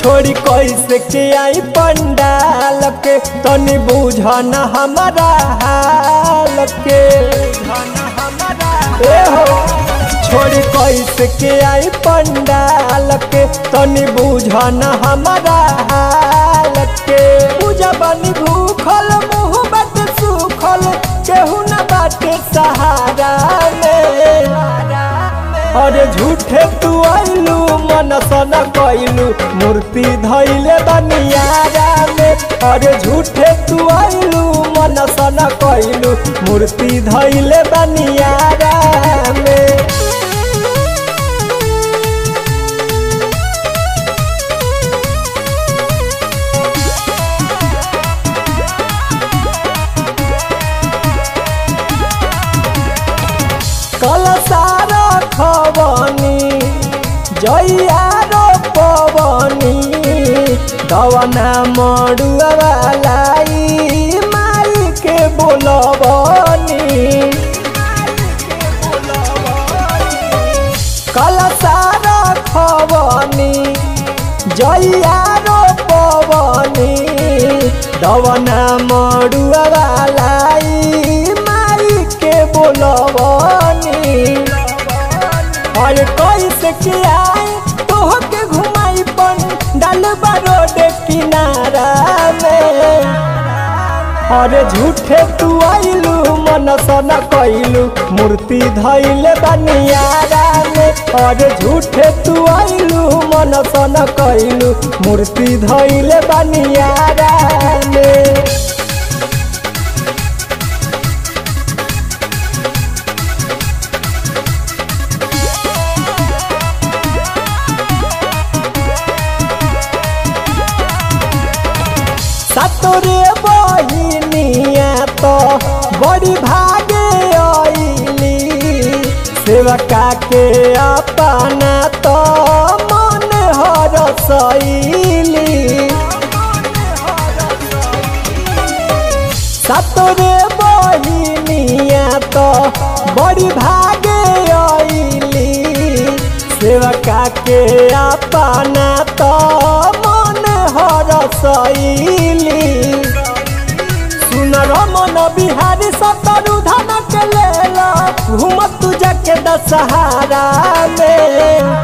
छोड़ी कैसे के आई पंडाल के तनी बुझन हमारा हाल के हो छोड़ी कैसे के आई पंडाल के तनी बुझन हमारा हाल के पूजा बनी भूखल मुँह बाटे सुखल केहू न बाटे सहारा में अरे झूठे तू आइलू मन सन कैलू मूर्ति धैले बनियारा में अरे झूठे तू आइलू मन सन कैलू मूर्ति धैले बनियारा में कलसारा खवनी जइया रो पवनी दवना मड़ुआ वालाई माई के बोलबनी कलसारा खवनी जइया रो पवनी दवना मड़ुआ वालाई माई के बोलबनी अरे कैसे के आए तोह के घुमाई पंडाल रोड किनारा में अरे झूठे तू आइलू मन सन कैलू मूर्ति धैले बनियारा में अरे झूठे तू आइलू मन सन कैलू मूर्ति धैले बनियारा में सतोरे बहिनिया तो बड़ी भागे आइली सेवका के अपना तो मन हरसैली सतोरे बहिनिया तो बड़ी भागे आइली सेवका के अपना तो मन हरसैली सुन रमन बिहारी सतरु धन के लेला घूमत तू जाके दशहरा में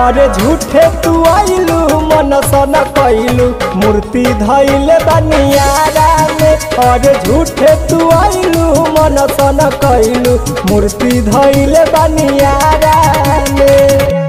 अरे झूठे तू आइलू मन सन कैलू मूर्ति धैले बनियारा में अरे झूठे तू आइलू मन सन कैलू मूर्ति धैले बनियारा में।